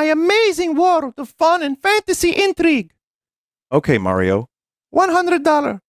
my amazing world of fun and fantasy intrigue. Okay, Mario. $100.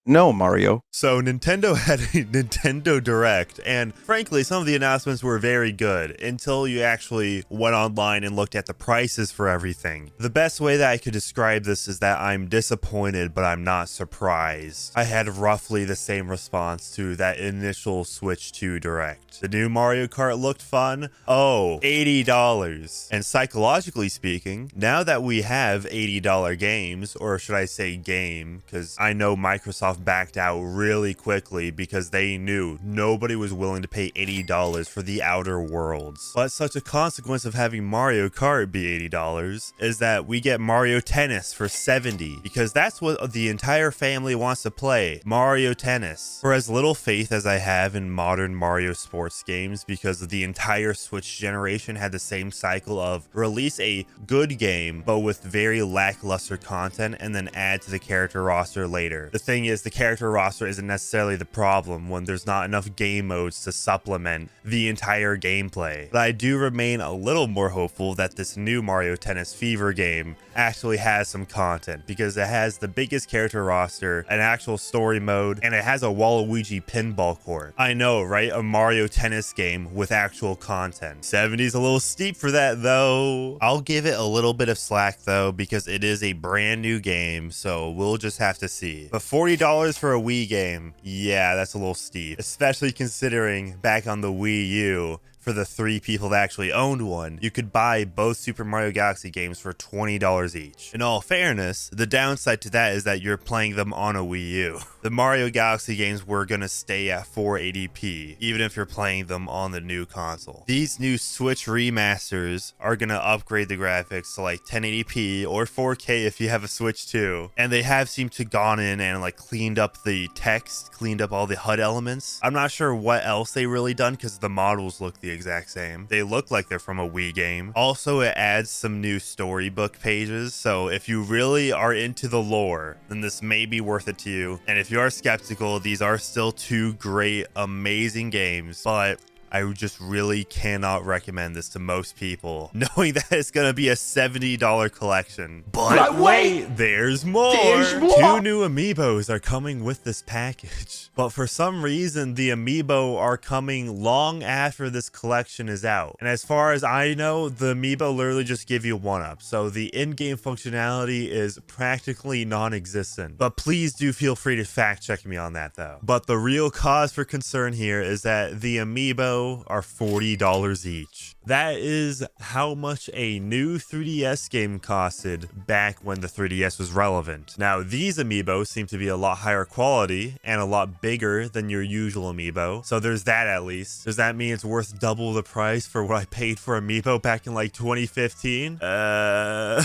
No, Mario. So Nintendo had a Nintendo Direct, and frankly, some of the announcements were very good until you actually went online and looked at the prices for everything. The best way that I could describe this is that I'm disappointed, but I'm not surprised. I had roughly the same response to that initial Switch 2 Direct. The new Mario Kart looked fun. Oh, $80. And psychologically speaking, now that we have $80 games, or should I say game, because I know Microsoft backed out really quickly because they knew nobody was willing to pay $80 for the Outer Worlds. But such a consequence of having Mario Kart be $80 is that we get Mario Tennis for $70, because that's what the entire family wants to play, Mario Tennis. For as little faith as I have in modern Mario sports games, because the entire Switch generation had the same cycle of release a good game but with very lackluster content and then add to the character roster later. The thing is, the character roster isn't necessarily the problem when there's not enough game modes to supplement the entire gameplay. But I do remain a little more hopeful that this new Mario Tennis Fever game actually has some content, because it has the biggest character roster, an actual story mode, and it has a Waluigi pinball court. I know, right? A Mario Tennis game with actual content. 70 is a little steep for that though. I'll give it a little bit of slack though, because it is a brand new game, so we'll just have to see. But $40 for a Wii game, yeah, that's a little steep, especially considering back on the Wii U, for the 3 people that actually owned one, you could buy both Super Mario Galaxy games for $20 each. In all fairness, the downside to that is that you're playing them on a Wii U. The Mario Galaxy games were gonna stay at 480p, even if you're playing them on the new console. These new Switch remasters are gonna upgrade the graphics to like 1080p or 4K if you have a Switch 2. And they have seemed to gone in and like cleaned up the text, cleaned up all the HUD elements. I'm not sure what else they really done because the models look the exact same. They look like they're from a Wii game. Also, it adds some new storybook pages, so if you really are into the lore, then this may be worth it to you. And if you are skeptical, these are still 2 great, amazing games, but I just really cannot recommend this to most people, knowing that it's gonna be a $70 collection. But wait, there's more! 2 new Amiibos are coming with this package. But for some reason, the Amiibo are coming long after this collection is out. And as far as I know, the Amiibo literally just give you 1-up, so the in-game functionality is practically non-existent. But please do feel free to fact check me on that though. But the real cause for concern here is that the Amiibo are $40 each. That is how much a new 3DS game costed back when the 3DS was relevant. Now, these Amiibo seem to be a lot higher quality and a lot bigger than your usual Amiibo. So there's that at least. Does that mean it's worth double the price for what I paid for Amiibo back in like 2015? No.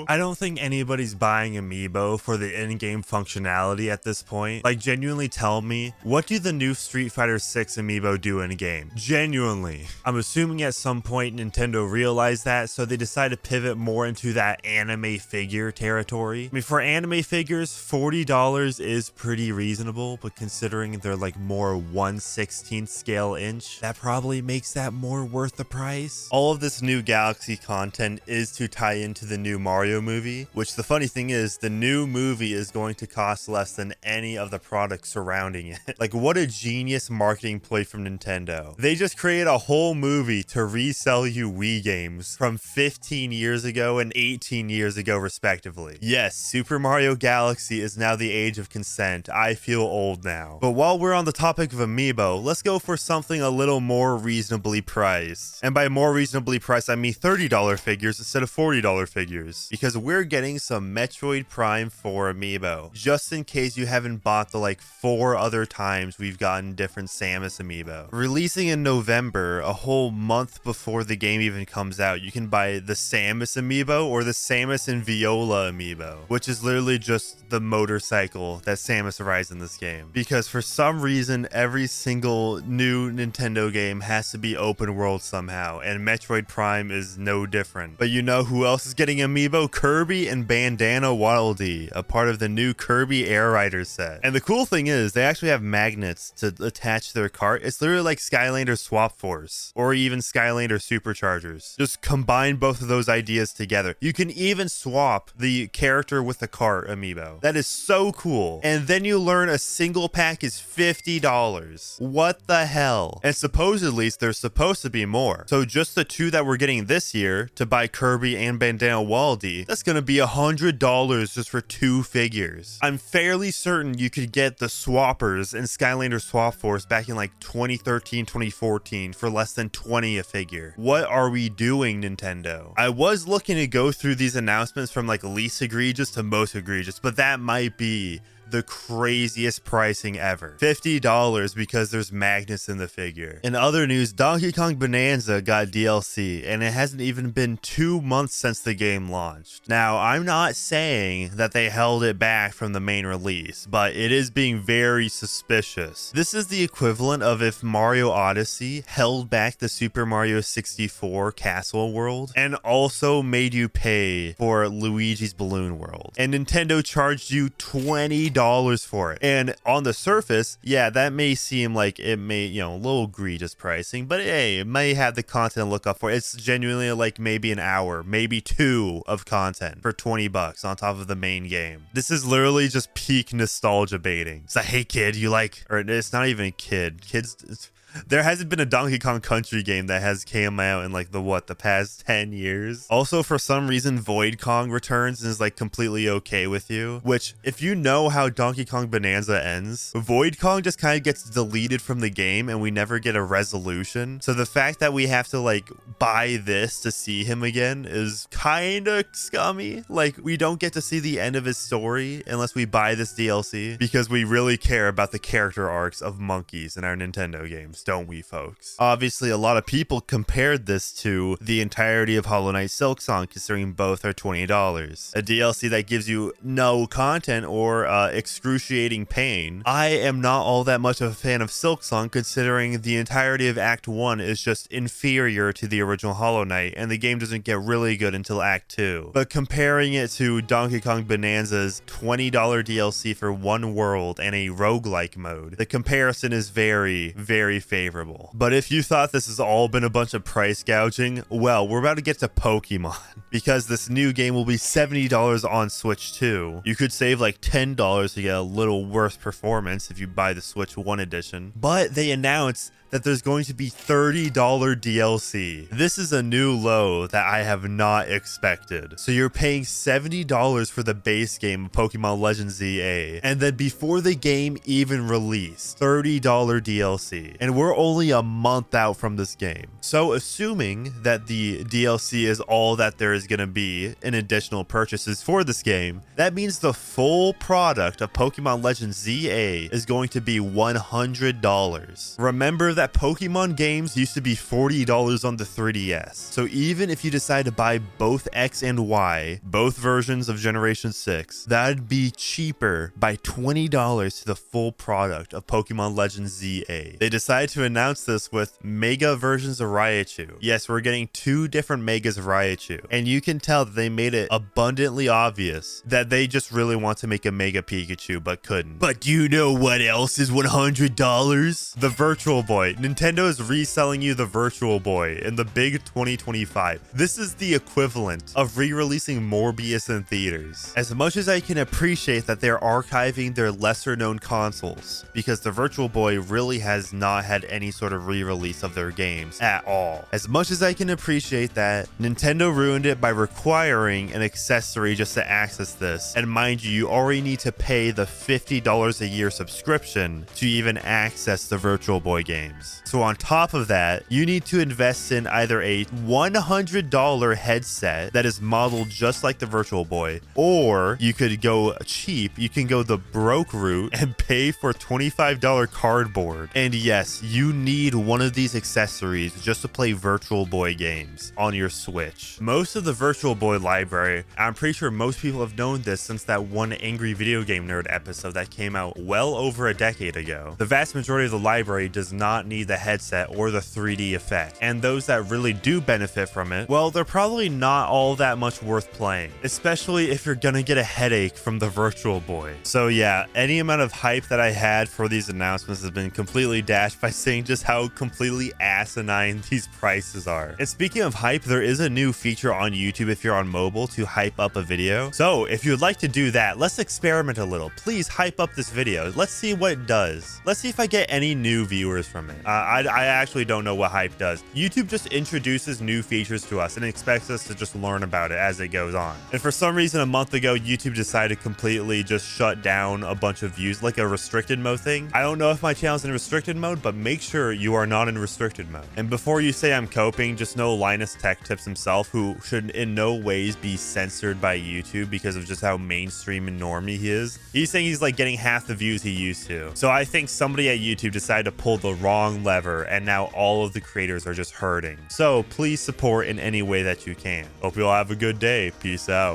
I don't think anybody's buying Amiibo for the in-game functionality at this point. Like, genuinely tell me, what do the new Street Fighter 6 Amiibo do in a game? Genuinely. I'm assuming at some point Nintendo realized that, so they decided to pivot more into that anime figure territory. I mean, for anime figures, $40 is pretty reasonable, but considering they're like more 1/16 scale inch, that probably makes that more worth the price. All of this new Galaxy content is to tie into the new Mario movie, which the funny thing is, the new movie is going to cost less than any of the products surrounding it. Like, what a genius marketing play from Nintendo. They just created a whole movie to resell you Wii games from 15 years ago and 18 years ago respectively. Yes, Super Mario Galaxy is now the age of consent. I feel old now. But while we're on the topic of Amiibo, let's go for something a little more reasonably priced. And by more reasonably priced, I mean $30 figures instead of $40 figures. Because we're getting some Metroid Prime 4 Amiibo, just in case you haven't bought the like 4 other times we've gotten different Samus Amiibo. Releasing in November, a whole month before the game even comes out, you can buy the Samus Amiibo or the Samus and Viola Amiibo, which is literally just the motorcycle that Samus rides in this game. Because for some reason, every single new Nintendo game has to be open world somehow, and Metroid Prime is no different. But you know who else is getting Amiibo? Kirby and Bandana Waddle Dee, a part of the new Kirby Air Rider set. And the cool thing is, they actually have magnets to attached to their cart. It's literally like Skylander Swap Force or even Skylander Superchargers. Just combine both of those ideas together. You can even swap the character with the cart amiibo. That is so cool. And then you learn a single pack is $50. What the hell? And supposedly there's supposed to be more. So just the two that we're getting this year to buy Kirby and Bandana Waldy, that's gonna be $100 just for 2 figures. I'm fairly certain you could get the swappers in Skylander Swap Force back in like 2013, 2014 for less than 20 a figure. What are we doing, Nintendo? I was looking to go through these announcements from like least egregious to most egregious, but that might be the craziest pricing ever. $50 because there's magnets in the figure. In other news, Donkey Kong Bonanza got DLC, and it hasn't even been 2 months since the game launched. Now, I'm not saying that they held it back from the main release, but it is being very suspicious. This is the equivalent of if Mario Odyssey held back the Super Mario 64 Castle World and also made you pay for Luigi's Balloon World. And Nintendo charged you $20 for it. And on the surface, yeah, that may seem like it may, a little egregious pricing, but hey, it may have the content to look up for. It's genuinely like maybe an hour, maybe 2 of content for $20 on top of the main game. This is literally just peak nostalgia baiting. It's like, hey kid, you like, or it's not even a kid. Kids, there hasn't been a Donkey Kong Country game that has came out in like the past 10 years. Also, for some reason, Void Kong returns and is like completely okay with you, which if you know how Donkey Kong Bonanza ends, Void Kong just kind of gets deleted from the game and we never get a resolution. So the fact that we have to like buy this to see him again is kind of scummy. Like, we don't get to see the end of his story unless we buy this DLC, because we really care about the character arcs of monkeys in our Nintendo games, don't we, folks? Obviously, a lot of people compared this to the entirety of Hollow Knight Silksong, considering both are $20. A DLC that gives you no content or excruciating pain. I am not all that much of a fan of Silksong, considering the entirety of Act 1 is just inferior to the original Hollow Knight, and the game doesn't get really good until Act 2. But comparing it to Donkey Kong Bonanza's $20 DLC for one world and a roguelike mode, the comparison is very, very favorable. But if you thought this has all been a bunch of price gouging, well, we're about to get to Pokemon, because this new game will be $70 on Switch 2. You could save like $10 to get a little worse performance if you buy the Switch 1 edition. But they announced that there's going to be $30 DLC. This is a new low that I have not expected. So you're paying $70 for the base game of Pokemon Legends ZA, and then before the game even released, $30 DLC. And we're only a month out from this game. So assuming that the DLC is all that there is going to be in additional purchases for this game, that means the full product of Pokemon Legends ZA is going to be $100. Remember that Pokemon games used to be $40 on the 3DS. So even if you decide to buy both X and Y, both versions of Generation 6, that'd be cheaper by $20 to the full product of Pokemon Legends ZA. They decided to announce this with Mega versions of Raichu. Yes, we're getting 2 different Megas of Raichu. And you can tell that they made it abundantly obvious that they just really want to make a Mega Pikachu but couldn't. But do you know what else is $100? The Virtual Boy. Nintendo is reselling you the Virtual Boy in the big 2025. This is the equivalent of re-releasing Morbius in theaters. As much as I can appreciate that they're archiving their lesser known consoles, because the Virtual Boy really has not had any sort of re-release of their games at all. As much as I can appreciate that, Nintendo ruined it by requiring an accessory just to access this. And mind you, you already need to pay the $50 a year subscription to even access the Virtual Boy games. So on top of that, you need to invest in either a $100 headset that is modeled just like the Virtual Boy, or you could go cheap. You can go the broke route and pay for $25 cardboard. And yes, you need one of these accessories just to play Virtual Boy games on your Switch. Most of the Virtual Boy library, I'm pretty sure most people have known this since that one Angry Video Game Nerd episode that came out well over a decade ago. The vast majority of the library does not not need the headset or the 3D effect. And those that really do benefit from it, well, they're probably not all that much worth playing, especially if you're gonna get a headache from the Virtual Boy. So yeah, any amount of hype that I had for these announcements has been completely dashed by saying just how completely asinine these prices are. And speaking of hype, there is a new feature on YouTube if you're on mobile to hype up a video. So if you'd like to do that, let's experiment a little. Please hype up this video. Let's see what it does. Let's see if I get any new viewers from it. I actually don't know what hype does. YouTube just introduces new features to us and expects us to just learn about it as it goes on. And for some reason, a month ago, YouTube decided to completely just shut down a bunch of views, like a restricted mode thing. I don't know if my channel's in restricted mode, but make sure you are not in restricted mode. And before you say I'm coping, just know Linus Tech Tips himself, who should in no ways be censored by YouTube because of just how mainstream and normie he is. He's saying he's like getting half the views he used to. So I think somebody at YouTube decided to pull the wrong lever, and now all of the creators are just hurting. So please support in any way that you can. Hope you all have a good day. Peace out.